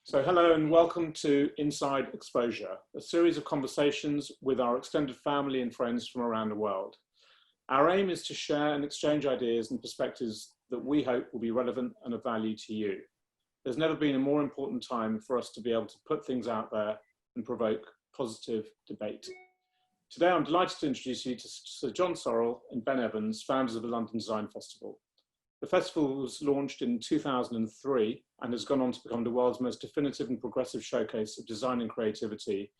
So hello and welcome to Inside Exposure, a series of conversations with our extended family and friends from around the world. Our aim is to share and exchange ideas and perspectives that we hope will be relevant and of value to you. There's never been a more important time for us to be able to put things out there and provoke positive debate. Today I'm delighted to introduce you to Sir John Sorrell and Ben Evans, founders of the London Design Festival. The festival was launched in 2003 and has gone on to become the world's most definitive and progressive showcase of design and creativity,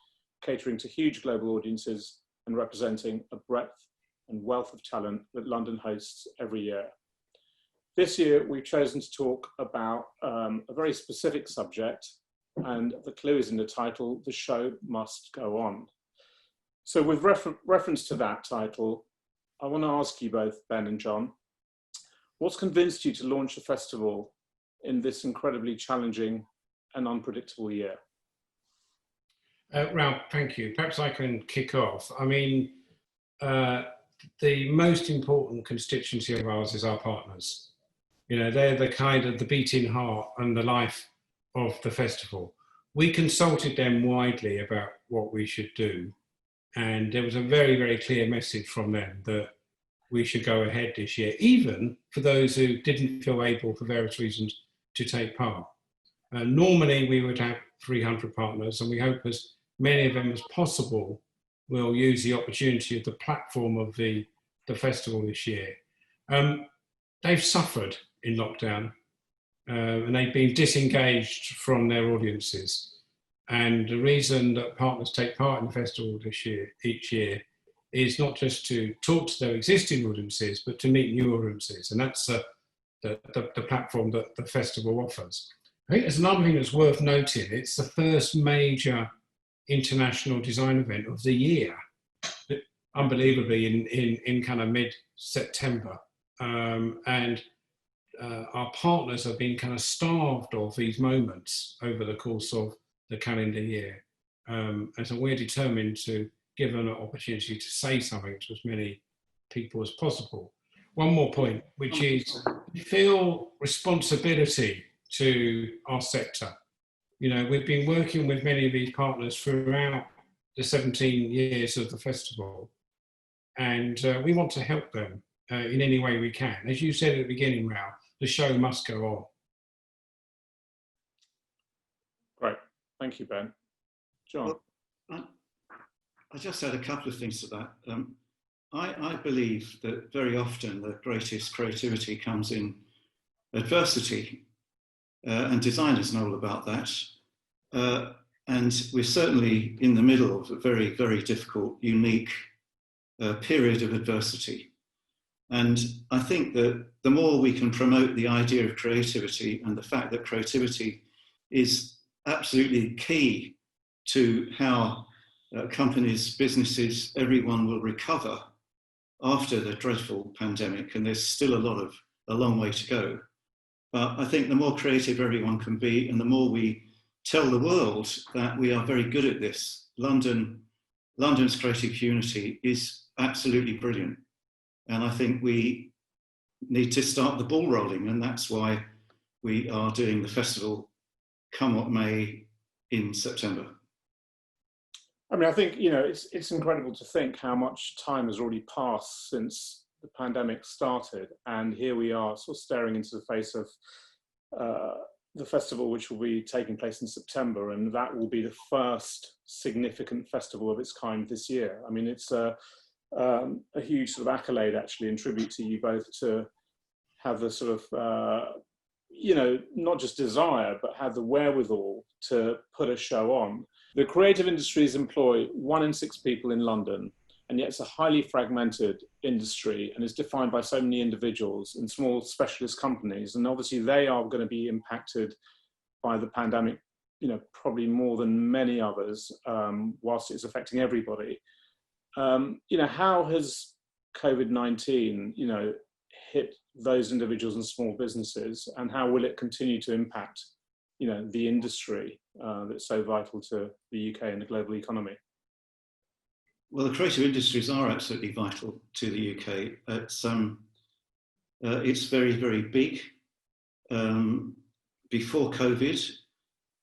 catering to huge global audiences and representing a breadth and wealth of talent that London hosts every year. This year, we've chosen to talk about a very specific subject, and the clue is in the title, The Show Must Go On. So with reference to that title, I want to ask you both, Ben and John, what's convinced you to launch the festival in this incredibly challenging and unpredictable year? Raoul, thank you. Perhaps I can kick off. I mean, the most important constituency of ours is our partners. You know, they're the kind of the beating heart and the life of the festival. We consulted them widely about what we should do. And there was a very, very clear message from them that we should go ahead this year, even for those who didn't feel able for various reasons to take part. Normally we would have 300 partners, and we hope as many of them as possible will use the opportunity of the platform of the festival this year. They've suffered in lockdown, and they've been disengaged from their audiences. And the reason that partners take part in the festival each year, is not just to talk to their existing audiences, but to meet new audiences. And that's the platform that the festival offers. I think there's another thing that's worth noting. It's the first major international design event of the year, unbelievably in kind of mid-September. And our partners have been kind of starved of these moments over the course of the calendar year. And so we're determined to give them an opportunity to say something to as many people as possible. One more point, which is we feel responsibility to our sector. You know, we've been working with many of these partners throughout the 17 years of the festival, and we want to help them in any way we can. As you said at the beginning, Raoul, the show must go on. Great, thank you, Ben. John. Well, I just add a couple of things to that. I believe that very often the greatest creativity comes in adversity, and designers know all about that. And we're certainly in the middle of a very, very difficult, unique period of adversity. And I think that the more we can promote the idea of creativity and the fact that creativity is absolutely key to how companies, businesses, everyone will recover after the dreadful pandemic, and there's still a long way to go. But I think the more creative everyone can be, and the more we tell the world that we are very good at this. London's creative community is absolutely brilliant, and I think we need to start the ball rolling, and that's why we are doing the festival, come what may, in September. I mean, I think, you know, it's incredible to think how much time has already passed since the pandemic started. And here we are sort of staring into the face of the festival, which will be taking place in September. And that will be the first significant festival of its kind this year. I mean, it's a huge sort of accolade, actually, and tribute to you both to have the sort of, you know, not just desire, but have the wherewithal to put a show on. The creative industries employ 1 in 6 people in London, and yet it's a highly fragmented industry and is defined by so many individuals and small specialist companies. And obviously they are going to be impacted by the pandemic, you know, probably more than many others, whilst it's affecting everybody. You know, how has COVID-19, you know, hit those individuals and small businesses, and how will it continue to impact, you know, the industry that's so vital to the UK and the global economy? Well, the creative industries are absolutely vital to the UK. It's very, very big. Before COVID,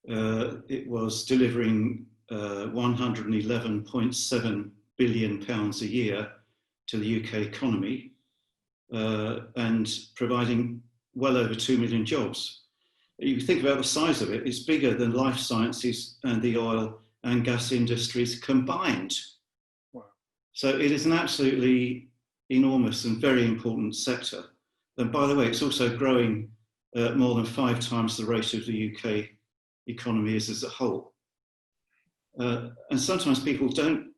it was delivering £111.7 billion a year to the UK economy and providing well over 2 million jobs. You think about the size of it, it's bigger than life sciences and the oil and gas industries combined. Wow. So it is an absolutely enormous and very important sector. And by the way, it's also growing more than 5 times the rate of the UK economy is as a whole. And sometimes people don't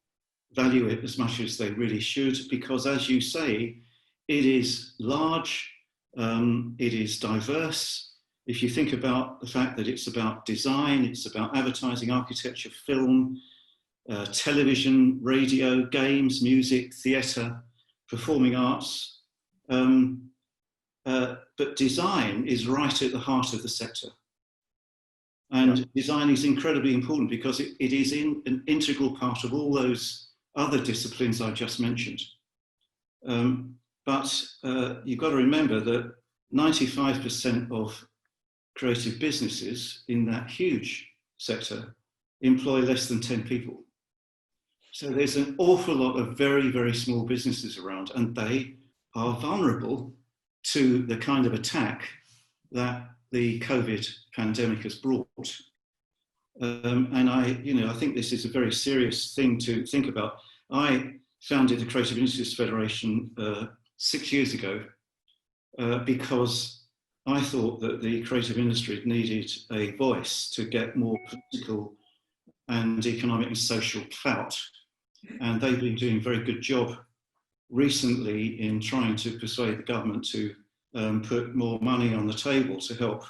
value it as much as they really should, because as you say, it is large, it is diverse. If you think about the fact that it's about design, it's about advertising, architecture, film, television, radio, games, music, theatre, performing arts. But design is right at the heart of the sector. And design is incredibly important because it is an integral part of all those other disciplines I just mentioned. But you've got to remember that 95% of creative businesses in that huge sector employ less than 10 people. So there's an awful lot of very, very small businesses around, and they are vulnerable to the kind of attack that the COVID pandemic has brought. And I think this is a very serious thing to think about. I founded the Creative Industries Federation 6 years ago because I thought that the creative industry needed a voice to get more political and economic and social clout. And they've been doing a very good job recently in trying to persuade the government to put more money on the table to help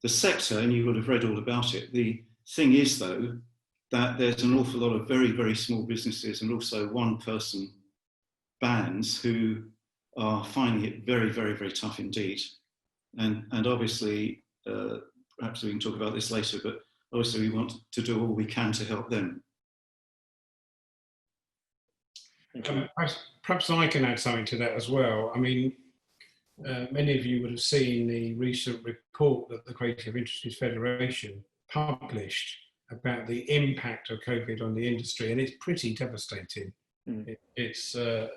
the sector, and you would have read all about it. The thing is, though, that there's an awful lot of very, very small businesses and also one-person bands who are finding it very, very, very tough indeed. And obviously, perhaps we can talk about this later, but obviously we want to do all we can to help them. Perhaps I can add something to that as well. I mean, many of you would have seen the recent report that the Creative Industries Federation published about the impact of COVID on the industry, and it's pretty devastating. It's a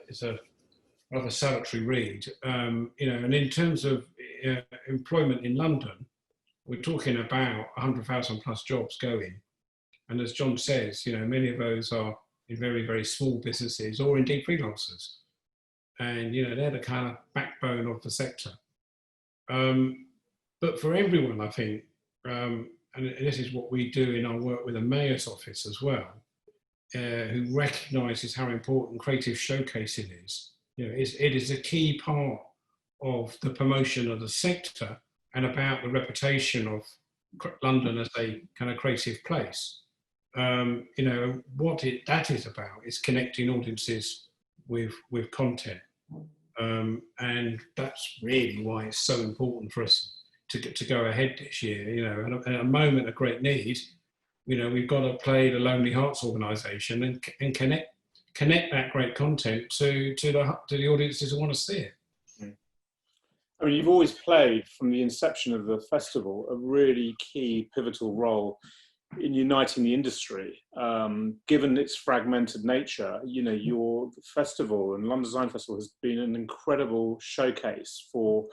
rather salutary read, and in terms of employment in London, we're talking about 100,000 plus jobs going, and as John says, many of those are in very, very small businesses or indeed freelancers, and they're the kind of backbone of the sector. But for everyone, I think, and this is what we do in our work with the Mayor's Office as well, who recognises how important creative showcasing is. It is a key part of the promotion of the sector and about the reputation of London as a kind of creative place. What that is about is connecting audiences with content. And that's really why it's so important for us to go ahead this year. And at a moment of great need, we've got to play the Lonely Hearts organisation and connect that great content to the audiences who want to see it. I mean, you've always played, from the inception of the festival, a really key, pivotal role in uniting the industry. Given its fragmented nature, your festival and London Design Festival has been an incredible showcase for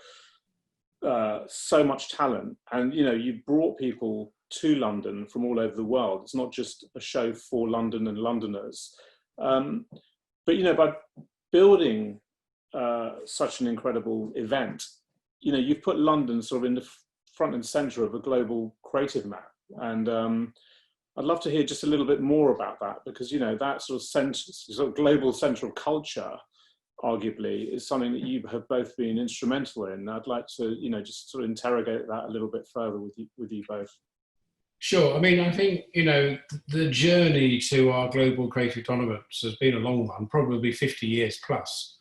so much talent. And, you brought people to London from all over the world. It's not just a show for London and Londoners. But, by building such an incredible event, you've put London sort of in the front and centre of a global creative map. And I'd love to hear just a little bit more about that, because that sort of global centre of culture, arguably, is something that you have both been instrumental in. I'd like to just sort of interrogate that a little bit further with you both. Sure. I mean, I think the journey to our global creative tournaments has been a long one, probably 50 years plus.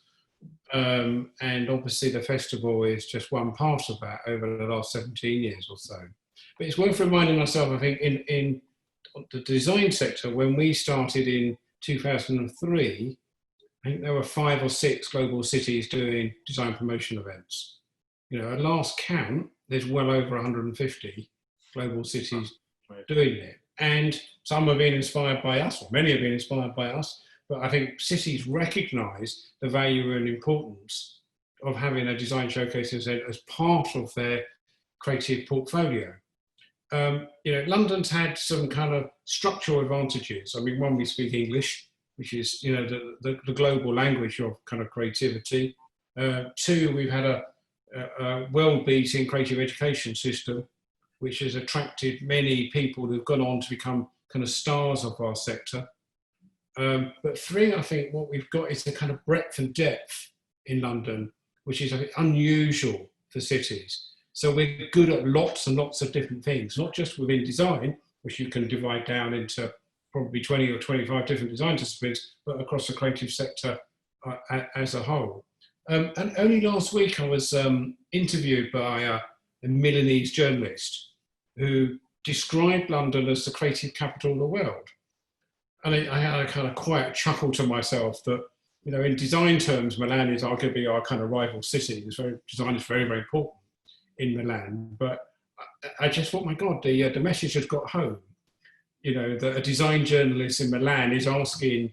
And obviously the festival is just one part of that over the last 17 years or so. But it's worth reminding ourselves, I think, in the design sector, when we started in 2003, I think there were 5 or 6 global cities doing design promotion events. At last count, there's well over 150 global cities doing it. And some have been inspired by us, or many have been inspired by us, but I think cities recognise the value and importance of having a design showcase as part of their creative portfolio. London's had some kind of structural advantages. I mean, one, we speak English, which is, the global language of kind of creativity. Two, we've had a well-beaten creative education system, which has attracted many people who've gone on to become kind of stars of our sector. But three, I think what we've got is a kind of breadth and depth in London, which is, I think, unusual for cities. So we're good at lots and lots of different things, not just within design, which you can divide down into probably 20 or 25 different design disciplines, but across the creative sector as a whole. And only last week I was interviewed by a Milanese journalist who described London as the creative capital of the world. And I had a kind of quiet chuckle to myself that, in design terms, Milan is arguably our kind of rival city. Design is very, very important in Milan. But I just thought, my God, the message has got home. That a design journalist in Milan is asking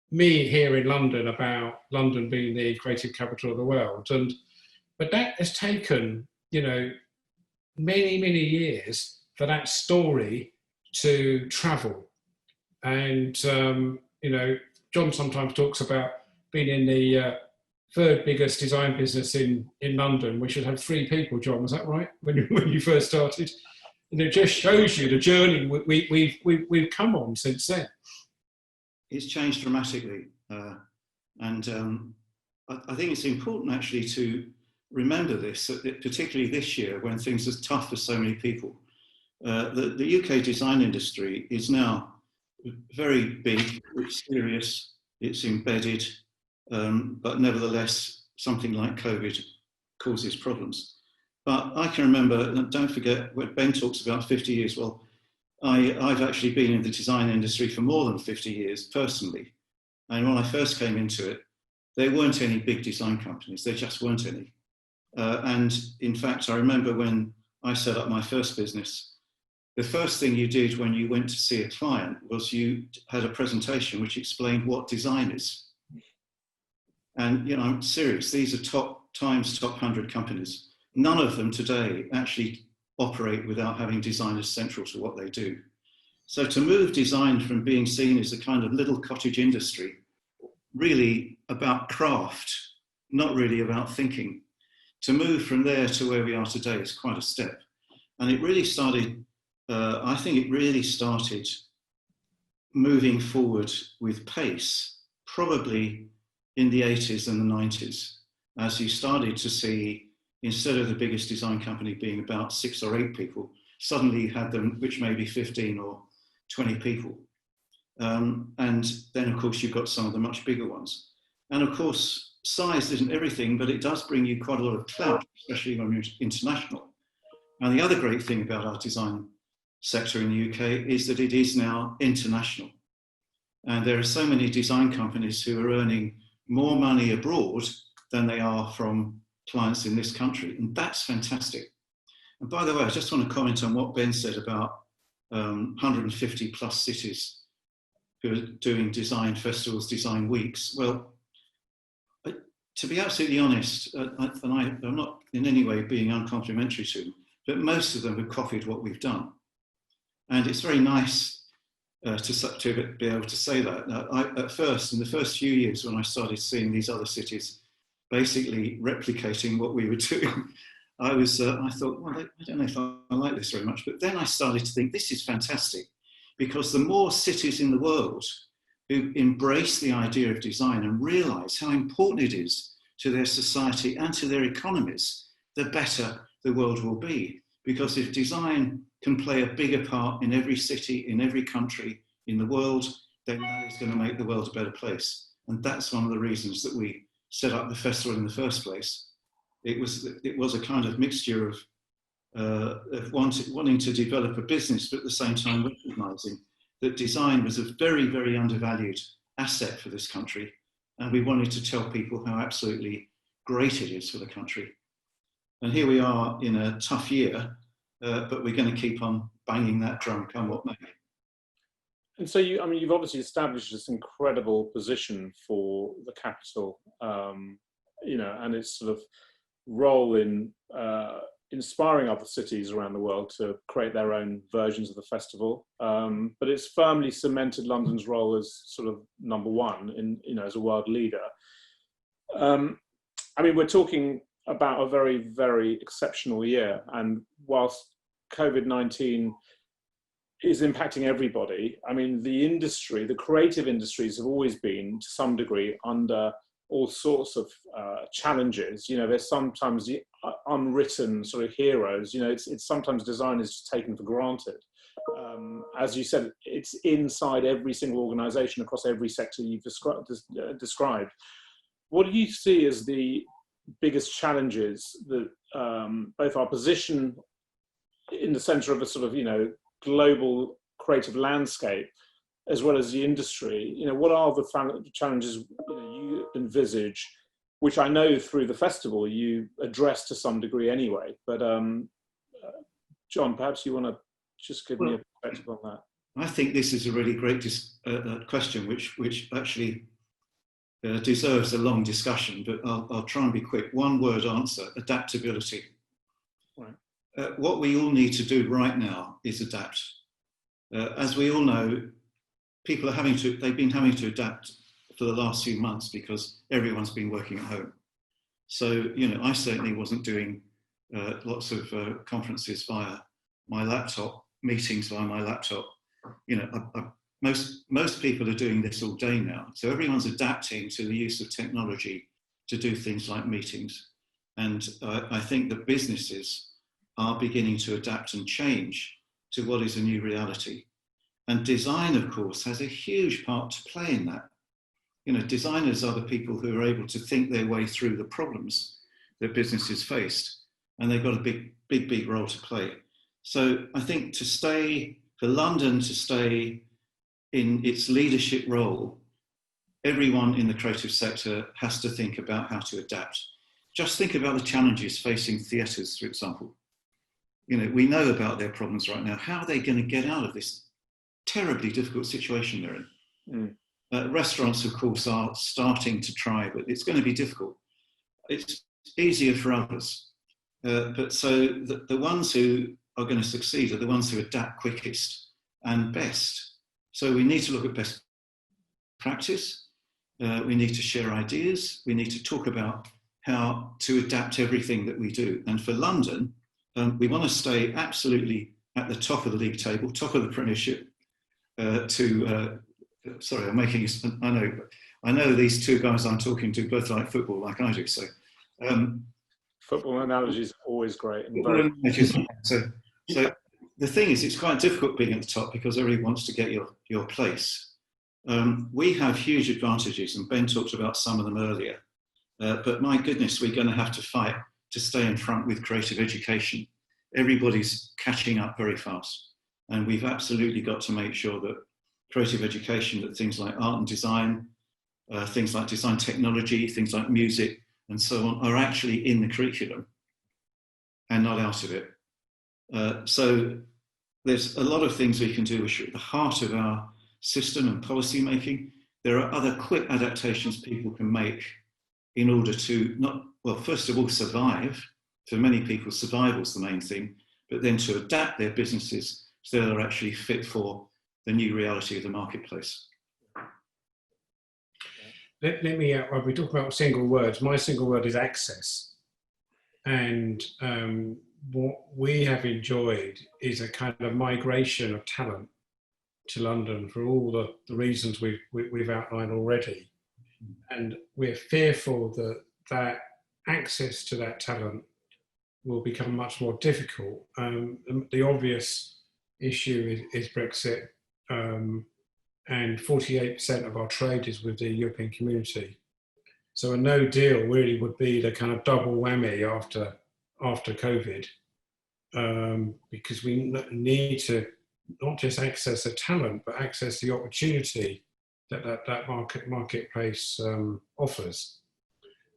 me here in London about London being the creative capital of the world. But that has taken, many, many years for that story to travel. And, John sometimes talks about being in the third biggest design business in London, which had 3 people, John, was that right, when you first started? And it just shows you the journey we've come on since then. It's changed dramatically. And I think it's important actually to remember this, particularly this year when things are tough for so many people. The UK design industry is now very big, it's serious, it's embedded, but nevertheless, something like COVID causes problems. But I can remember, don't forget, when Ben talks about 50 years, well, I've actually been in the design industry for more than 50 years personally. And when I first came into it, there weren't any big design companies, there just weren't any. And in fact, I remember when I set up my first business, the first thing you did when you went to see a client was you had a presentation which explained what design is. And, I'm serious, these are top 100 companies. None of them today actually operate without having designers central to what they do. So to move design from being seen as a kind of little cottage industry, really about craft, not really about thinking, to move from there to where we are today is quite a step. And it really started, I think it really started moving forward with pace, probably in the 80s and the 90s, as you started to see, instead of the biggest design company being about 6 or 8 people, suddenly you had them, which may be 15 or 20 people. And then, of course, you've got some of the much bigger ones. And of course, size isn't everything, but it does bring you quite a lot of clout, especially when you're international. And the other great thing about our design sector in the UK is that it is now international. And there are so many design companies who are earning more money abroad than they are from clients in this country. And that's fantastic. And by the way, I just want to comment on what Ben said about 150 plus cities who are doing design festivals, design weeks. Well, to be absolutely honest, and I'm not in any way being uncomplimentary to them, but most of them have copied what we've done. And it's very nice to be able to say that. Now, at first, in the first few years when I started seeing these other cities basically replicating what we were doing, I thought, well, I don't know if I like this very much. But then I started to think, this is fantastic, because the more cities in the world who embrace the idea of design and realize how important it is to their society and to their economies, the better the world will be. Because if design can play a bigger part in every city, in every country in the world, then that is going to make the world a better place. And that's one of the reasons that we set up the festival in the first place. It was a kind of mixture of wanting to develop a business, but at the same time recognizing that design was a very, very undervalued asset for this country. And we wanted to tell people how absolutely great it is for the country. And here we are in a tough year, but we're going to keep on banging that drum, come what may. And so you've obviously established this incredible position for the capital, and its sort of role in inspiring other cities around the world to create their own versions of the festival. But it's firmly cemented London's role as sort of number one as a world leader. We're talking about a very, very exceptional year, and whilst COVID-19 is impacting everybody, the industry, the creative industries have always been, to some degree, under all sorts of challenges. There's sometimes the unwritten sort of heroes. It's sometimes design is just taken for granted. As you said, it's inside every single organization across every sector you've described. What do you see as the biggest challenges that both our position in the center of a sort of, global creative landscape, as well as the industry? What are the challenges you envisage, which I know through the festival you address to some degree anyway, but John, perhaps you want to just give me a perspective on that. I think this is a really great question, which actually deserves a long discussion, but I'll try and be quick. One word answer: adaptability. Right. What we all need to do right now is adapt. As we all know, people are they've been having to adapt for the last few months because everyone's been working at home. So, I certainly wasn't doing lots of conferences via my laptop, meetings via my laptop. Most people are doing this all day now. So everyone's adapting to the use of technology to do things like meetings. And I think that businesses are beginning to adapt and change to what is a new reality. And design, of course, has a huge part to play in that. Designers are the people who are able to think their way through the problems that businesses faced, and they've got a big role to play. So I think for London to stay in its leadership role, everyone in the creative sector has to think about how to adapt. Just think about the challenges facing theatres, for example. We know about their problems right now. How are they going to get out of this terribly difficult situation they're in? Restaurants, of course, are starting to try, but it's going to be difficult. It's easier for others. But so the ones who are going to succeed are the ones who adapt quickest and best. So we need to look at best practice. We need to share ideas. We need to talk about how to adapt everything that we do. And for London, we want to stay absolutely at the top of the league table, top of the Premiership. Sorry, I'm making. I know these two guys I'm talking to both like football, like I do. So, football analogies are always great. So the thing is, it's quite difficult being at the top because everybody wants to get your place. We have huge advantages, and Ben talked about some of them earlier. But my goodness, we're going to have to fight to stay in front with creative education. Everybody's catching up very fast. And we've absolutely got to make sure that creative education, that things like art and design, things like design technology, things like music and so on, are actually in the curriculum and not out of it. So there's a lot of things we can do which are at the heart of our system and policy making. There are other quick adaptations people can make in order to first of all, survive. For many people, survival is the main thing, but then to adapt their businesses so they're actually fit for the new reality of the marketplace. Let me, when we talk about single words, my single word is access. And what we have enjoyed is a kind of migration of talent to London for all the reasons we've outlined already. And we're fearful that access to that talent will become much more difficult. The obvious issue is Brexit, and 48% of our trade is with the European community. So a no deal really would be the kind of double whammy after COVID, because we need to not just access the talent, but access the opportunity that marketplace offers.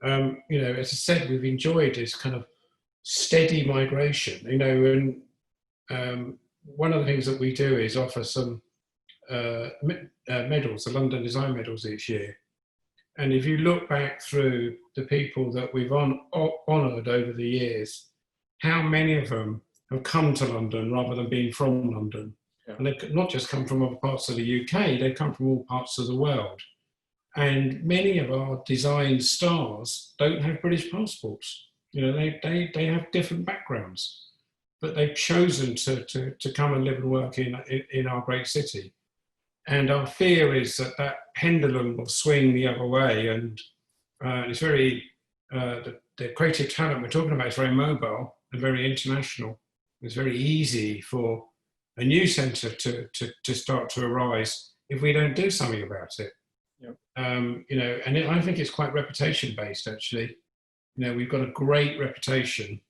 As I said, we've enjoyed this kind of steady migration, and one of the things that we do is offer some medals, the London Design Medals each year. And if you look back through the people that we've honoured over the years, how many of them have come to London rather than being from London? Yeah. And they've not just come from other parts of the UK, they've come from all parts of the world. And many of our design stars don't have British passports. You know, they have different backgrounds, but they've chosen to come and live and work in our great city. And our fear is that that pendulum will swing the other way, and it's very, the creative talent we're talking about is very mobile and very international. It's very easy for a new centre to start to arise if we don't do something about it. Yep. You know, and I think it's quite reputation based, actually. You know, we've got a great reputation,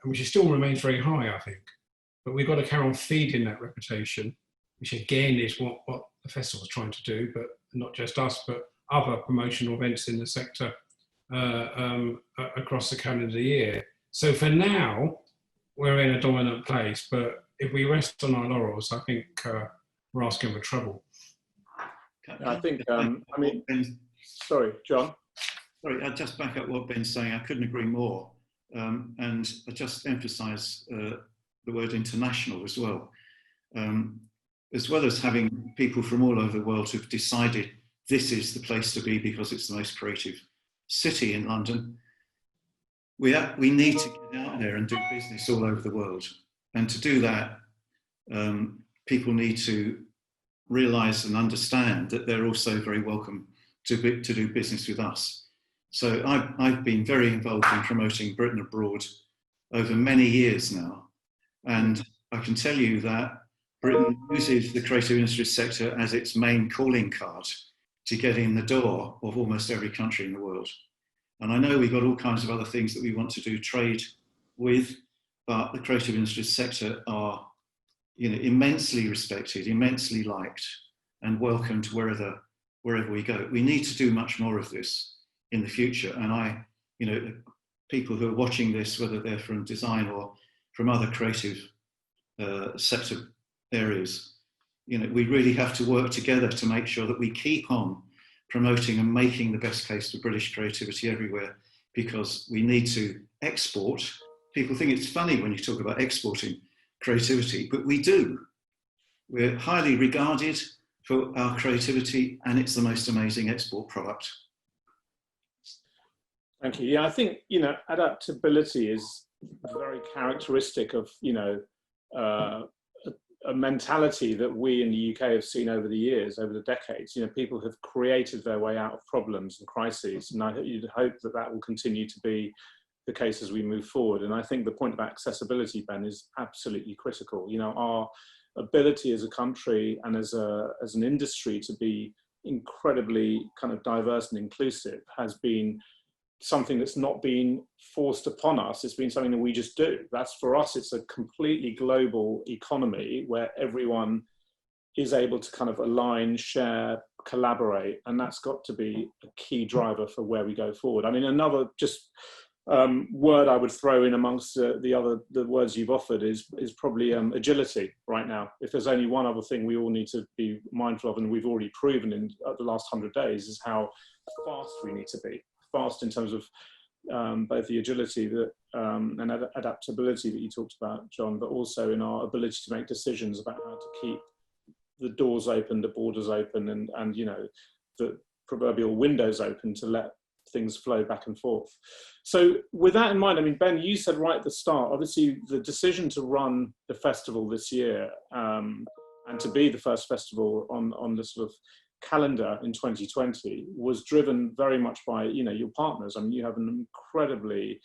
which still remains very high, I think. But we've got to carry on feeding that reputation, which again is what the festival's trying to do, but not just us, but other promotional events in the sector across the calendar year. So for now, we're in a dominant place, but if we rest on our laurels, I think we're asking for trouble. I think, I mean, sorry, John. Sorry, I'll just back up what Ben's saying. I couldn't agree more. And I just emphasise the word international as well. As well as having people from all over the world who've decided this is the place to be because it's the most creative city in London, we need to get out there and do business all over the world. And to do that, people need to realise and understand that they're also very welcome to do business with us. So I've been very involved in promoting Britain abroad over many years now. And I can tell you that Britain uses the creative industries sector as its main calling card to get in the door of almost every country in the world. And I know we've got all kinds of other things that we want to do trade with, but the creative industries sector are, you know, immensely respected, immensely liked, and welcomed wherever we go. We need to do much more of this in the future. And you know, people who are watching this, whether they're from design or from other creative sector areas, you know, we really have to work together to make sure that we keep on promoting and making the best case for British creativity everywhere, because we need to export. People think it's funny when you talk about exporting creativity, but we do. We're highly regarded for our creativity, and it's the most amazing export product. Thank you. Yeah, I think, you know, adaptability is very characteristic of, you know, a mentality that we in the UK have seen over the years, over the decades. You know, people have created their way out of problems and crises, and you'd hope that that will continue to be the case as we move forward. And I think the point about accessibility, Ben, is absolutely critical. You know, our ability as a country and as an industry to be incredibly kind of diverse and inclusive has been something that's not been forced upon us. It's been something that we just do. That's, for us, it's a completely global economy where everyone is able to kind of align, share, collaborate, and that's got to be a key driver for where we go forward. I mean, another just word I would throw in amongst the words you've offered is probably agility right now. If there's only one other thing we all need to be mindful of, and we've already proven in the last 100 days, is how fast we need to be. Fast in terms of both the agility and adaptability that you talked about, John, but also in our ability to make decisions about how to keep the doors open, the borders open, and you know, the proverbial windows open to let things flow back and forth. So with that in mind, I mean, Ben, you said right at the start, obviously the decision to run the festival this year and to be the first festival on the sort of calendar in 2020 was driven very much by, you know, your partners. I mean, you have an incredibly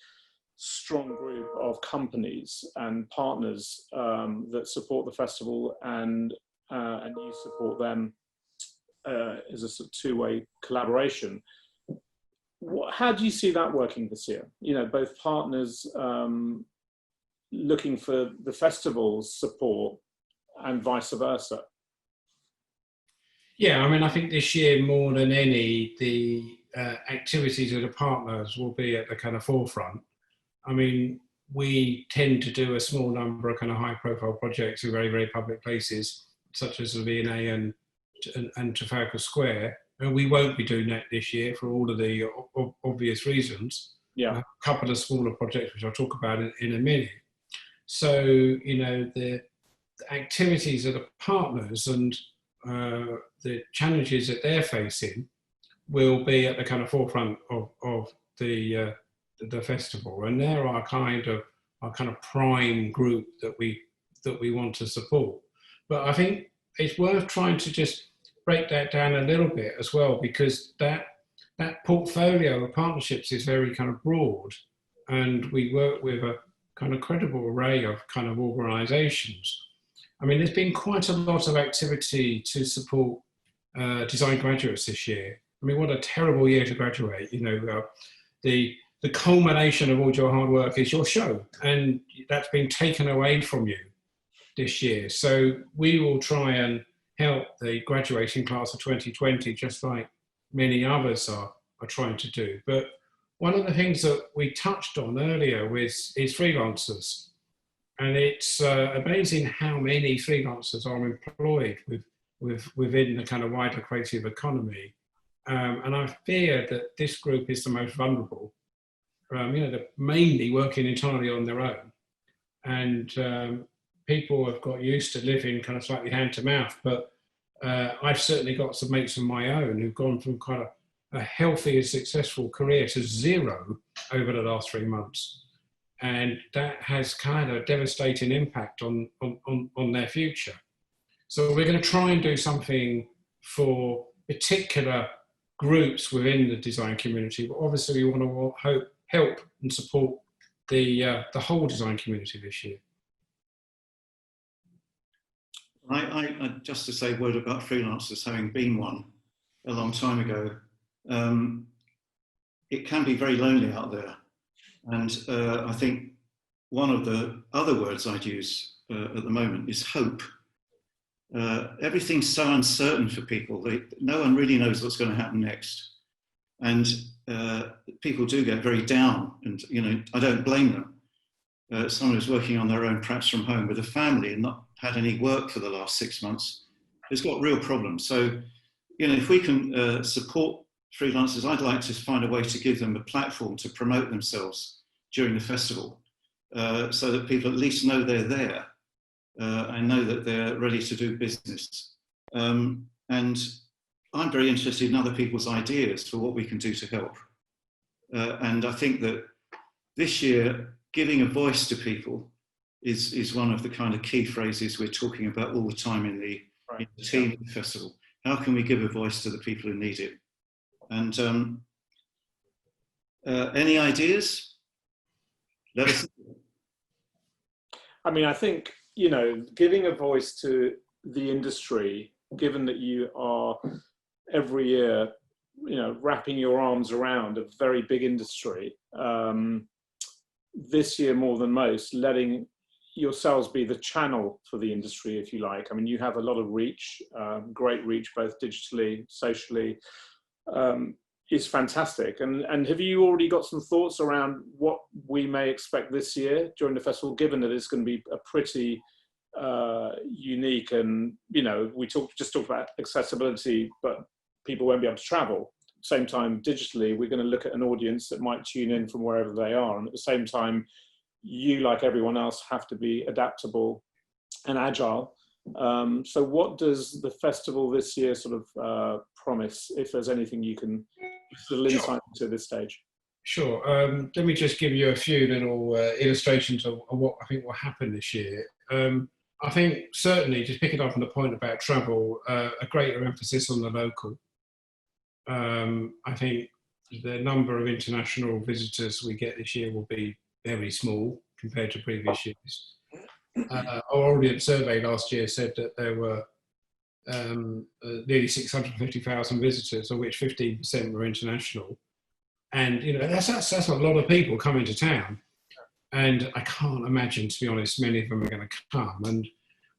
strong group of companies and partners that support the festival, and you support them as a sort of two-way collaboration. How do you see that working this year? You know, both partners looking for the festival's support and vice versa. Yeah, I mean, I think this year more than any, the activities of the partners will be at the kind of forefront. I mean, we tend to do a small number of kind of high-profile projects in very, very public places, such as the V&A and Trafalgar Square. And we won't be doing that this year for all of the obvious reasons. Yeah. A couple of smaller projects, which I'll talk about in a minute. So, you know, the activities of the partners and the challenges that they're facing will be at the kind of forefront of the festival, and they're our kind of prime group that we want to support. But I think it's worth trying to just break that down a little bit as well, because that portfolio of partnerships is very kind of broad, and we work with a kind of credible array of kind of organisations. I mean, there's been quite a lot of activity to support design graduates this year. I mean, what a terrible year to graduate. You know, the culmination of all your hard work is your show, and that's been taken away from you this year. So we will try and help the graduating class of 2020, just like many others are trying to do. But one of the things that we touched on earlier is freelancers. And it's amazing how many freelancers are employed within the kind of wider creative economy. And I fear that this group is the most vulnerable. You know, they're mainly working entirely on their own. And people have got used to living kind of slightly hand to mouth, but I've certainly got some mates of my own who've gone from kind of a healthy and successful career to zero over the last 3 months. And that has kind of a devastating impact on their future. So we're going to try and do something for particular groups within the design community, but obviously we want to help and support the whole design community this year. I just to say a word about freelancers, having been one a long time ago, it can be very lonely out there. And I think one of the other words I'd use at the moment is hope. Everything's so uncertain for people. No one really knows what's going to happen next. And people do get very down, and, you know, I don't blame them. Someone who's working on their own, perhaps from home with a family and not had any work for the last 6 months, has got real problems. So, you know, if we can support freelancers, I'd like to find a way to give them a platform to promote themselves during the festival, so that people at least know they're there and know that they're ready to do business. And I'm very interested in other people's ideas for what we can do to help. And I think that this year, giving a voice to people is one of the kind of key phrases we're talking about all the time in the team of the festival. How can we give a voice to the people who need it? And any ideas? Let us know. I mean, I think, you know, giving a voice to the industry, given that you are every year, you know, wrapping your arms around a very big industry, this year more than most, letting yourselves be the channel for the industry, if you like. I mean, you have a lot of reach, great reach, both digitally, socially, is fantastic. And have you already got some thoughts around what we may expect this year during the festival, given that it's going to be a pretty unique, and, you know, we just talked about accessibility, but people won't be able to travel. At the same time, digitally, we're going to look at an audience that might tune in from wherever they are. And at the same time, you, like everyone else, have to be adaptable and agile. So what does the festival this year sort of promise, if there's anything you can little insight into this stage? Sure. Let me just give you a few little illustrations of what I think will happen this year. I think certainly, just picking up on the point about travel, a greater emphasis on the local. I think the number of international visitors we get this year will be very small compared to previous years. Our audience survey last year said that there were nearly 650,000 visitors, of which 15% were international. And, you know, that's a lot of people coming to town. And I can't imagine, to be honest, many of them are going to come. And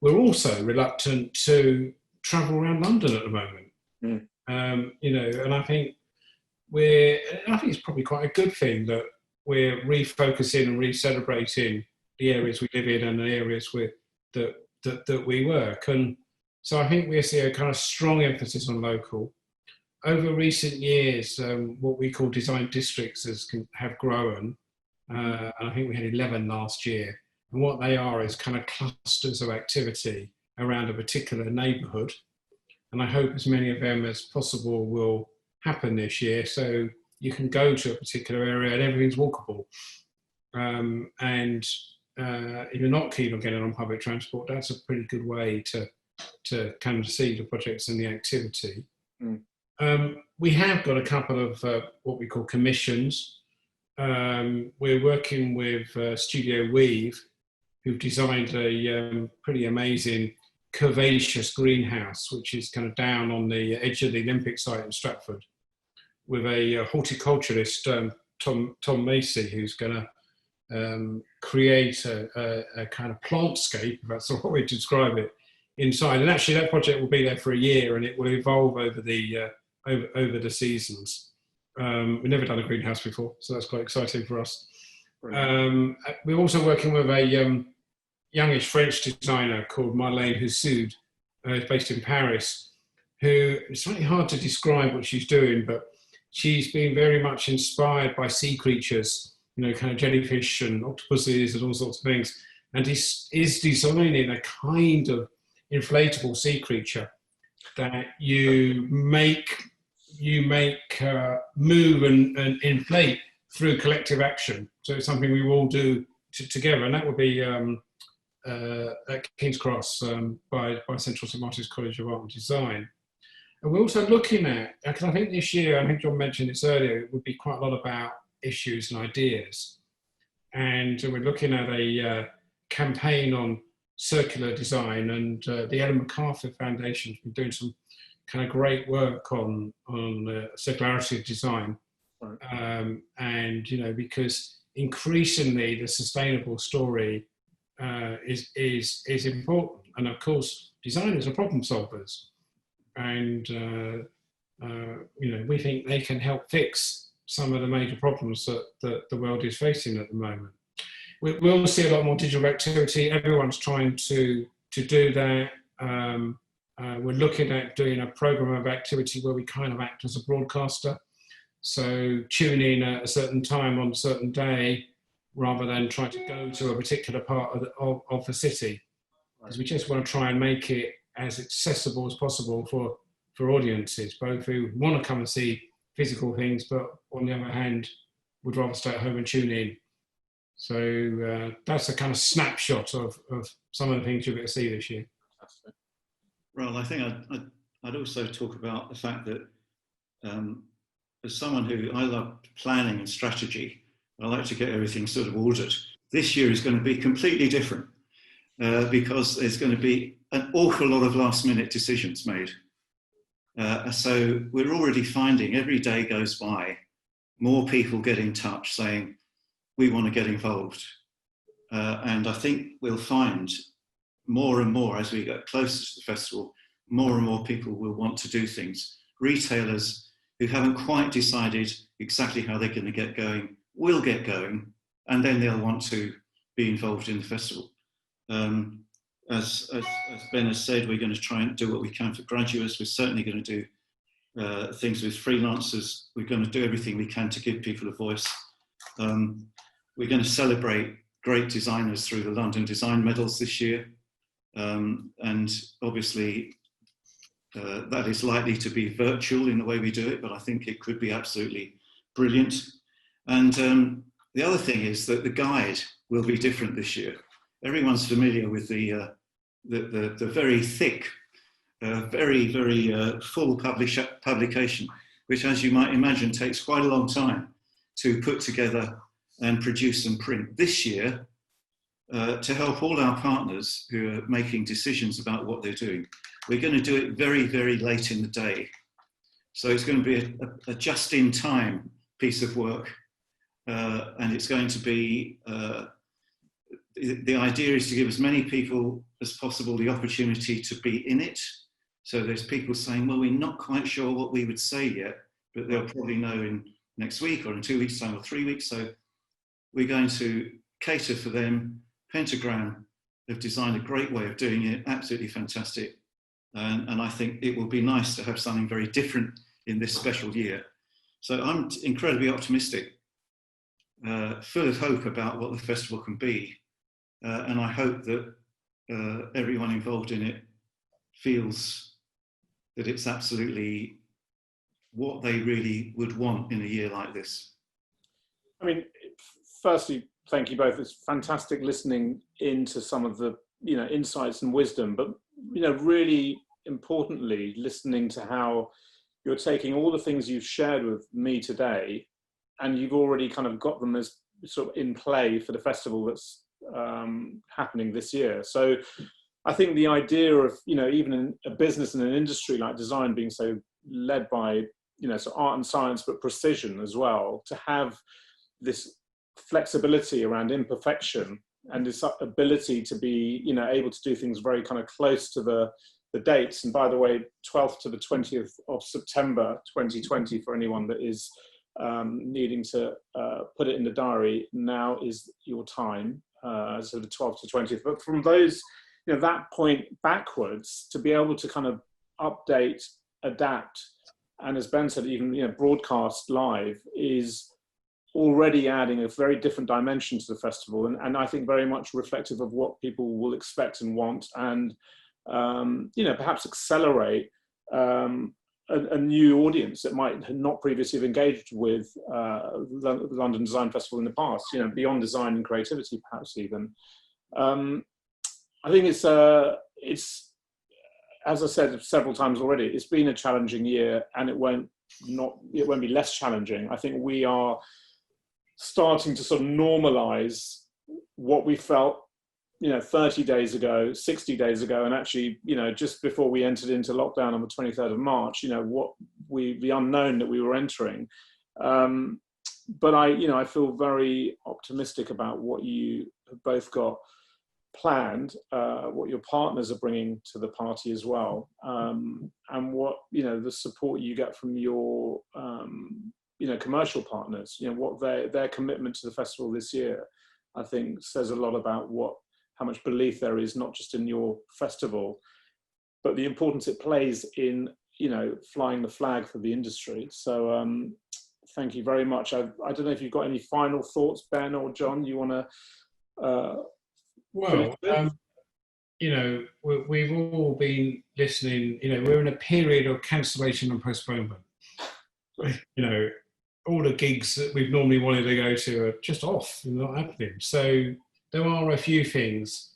we're also reluctant to travel around London at the moment. You know, and I think it's probably quite a good thing that we're refocusing and re-celebrating the areas we live in and the areas that we work. And so I think we see a kind of strong emphasis on local. Over recent years, what we call design districts have grown. And I think we had 11 last year. And what they are is kind of clusters of activity around a particular neighbourhood. And I hope as many of them as possible will happen this year. So you can go to a particular area and everything's walkable. And if you're not keen on getting on public transport, that's a pretty good way to kind of see the projects and the activity. We have got a couple of what we call commissions. We're working with Studio Weave, who've designed a pretty amazing curvaceous greenhouse, which is kind of down on the edge of the Olympic site in Stratford, with a horticulturalist, Tom Macy, who's going to create a kind of plantscape, if that's what we describe it, inside. And actually that project will be there for a year and it will evolve over the seasons. We've never done a greenhouse before, so that's quite exciting for us. We're also working with a youngish French designer called Marlène Hussoud, who's based in Paris, who, it's slightly hard to describe what she's doing, but she's been very much inspired by sea creatures, kind of jellyfish and octopuses and all sorts of things, and is designing a kind of inflatable sea creature that you make move and inflate through collective action. So it's something we will all do together, and that would be at King's Cross by Central St Martin's College of Art and Design. And we're also looking at, because I think this year, I think John mentioned this earlier, it would be quite a lot about issues and ideas. And we're looking at a campaign on circular design, and the Ellen MacArthur Foundation's been doing some kind of great work on circularity of design. Right. And, because increasingly the sustainable story is important. And of course, designers are problem solvers. And, we think they can help fix some of the major problems that the world is facing at the moment. We'll see a lot more digital activity. Everyone's trying to do that. We're looking at doing a program of activity where we kind of act as a broadcaster. So tune in at a certain time on a certain day, rather than trying to go to a particular part of the city. Because we just want to try and make it as accessible as possible for audiences, both who want to come and see physical things, but on the other hand, would rather stay at home and tune in. So that's a kind of snapshot of some of the things you'll get to see this year. Well, I think I'd also talk about the fact that as someone who, I love planning and strategy, I like to get everything sort of ordered. This year is going to be completely different because there's going to be an awful lot of last minute decisions made. So we're already finding every day goes by, more people get in touch saying, we want to get involved. And I think we'll find more and more as we get closer to the festival, more and more people will want to do things. Retailers who haven't quite decided exactly how they're going to get going will get going, and then they'll want to be involved in the festival. As Ben has said, we're going to try and do what we can for graduates. We're certainly going to do things with freelancers. We're going to do everything we can to give people a voice. We're going to celebrate great designers through the London Design Medals this year. And obviously, that is likely to be virtual in the way we do it, but I think it could be absolutely brilliant. And the other thing is that the guide will be different this year. Everyone's familiar with the very thick, very full publication, which, as you might imagine, takes quite a long time to put together and produce and print. This year, to help all our partners who are making decisions about what they're doing, we're going to do it very, very late in the day. So it's going to be a just-in-time piece of work. And it's going to be, the idea is to give as many people as possible the opportunity to be in it. So there's people saying, well, we're not quite sure what we would say yet, but they'll probably know in next week or in 2 weeks' time or 3 weeks. So We're going to cater for them. Pentagram have designed a great way of doing it, absolutely fantastic. And I think it will be nice to have something very different in this special year. So I'm incredibly optimistic, full of hope about what the festival can be. And I hope that everyone involved in it feels that it's absolutely what they really would want in a year like this. I mean, firstly, thank you both. It's fantastic listening into some of the, insights and wisdom, but, really importantly, listening to how you're taking all the things you've shared with me today, and you've already kind of got them as sort of in play for the festival that's happening this year. So I think the idea of, even in a business and an industry like design being so led by, so art and science, but precision as well, to have this flexibility around imperfection and this ability to be, able to do things very kind of close to the dates. And by the way, 12th to the 20th of September 2020, for anyone that is needing to put it in the diary, now is your time, so the 12th to 20th. But from those, that point backwards, to be able to kind of update, adapt, and as Ben said, even broadcast live is already adding a very different dimension to the festival, and I think very much reflective of what people will expect and want, and perhaps accelerate a new audience that might not previously have engaged with the London Design Festival in the past, beyond design and creativity, perhaps even. I think it's, as I said several times already, it's been a challenging year, and it won't be less challenging. I think we are starting to sort of normalize what we felt 30 days ago, 60 days ago, and actually, just before we entered into lockdown on the 23rd of March, the unknown that we were entering. But I feel very optimistic about what you have both got planned, what your partners are bringing to the party as well, and what, the support you get from your, commercial partners, what their commitment to the festival this year, I think says a lot about how much belief there is, not just in your festival, but the importance it plays in, flying the flag for the industry. So thank you very much. I don't know if you've got any final thoughts, Ben or John, you want to... we've all been listening, we're in a period of cancellation and postponement. All the gigs that we've normally wanted to go to are just off and not happening. So there are a few things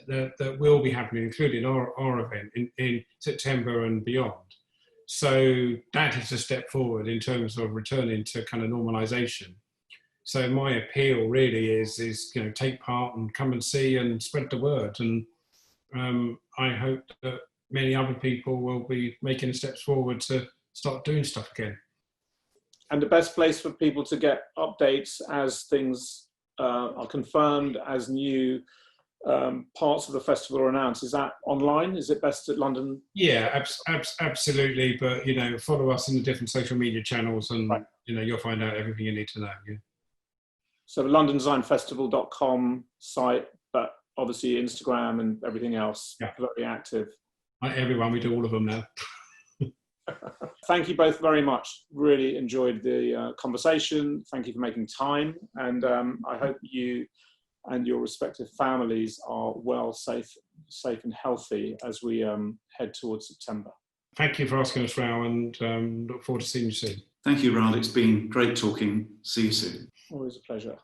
that will be happening, including our event in September and beyond. So that is a step forward in terms of returning to kind of normalisation. So my appeal really is take part and come and see and spread the word. And I hope that many other people will be making steps forward to start doing stuff again. And the best place for people to get updates as things are confirmed, as new parts of the festival are announced, is that online? Is it best at London? Yeah, absolutely. But follow us in the different social media channels, and right. You'll find out everything you need to know. Yeah. So the londondesignfestival.com site, but obviously Instagram and everything else, very active. Like everyone, we do all of them now. Thank you both very much. Really enjoyed the conversation. Thank you for making time. And I hope you and your respective families are well, safe and healthy as we head towards September. Thank you for asking us, Raoul, and look forward to seeing you soon. Thank you, Raoul. It's been great talking. See you soon. Always a pleasure.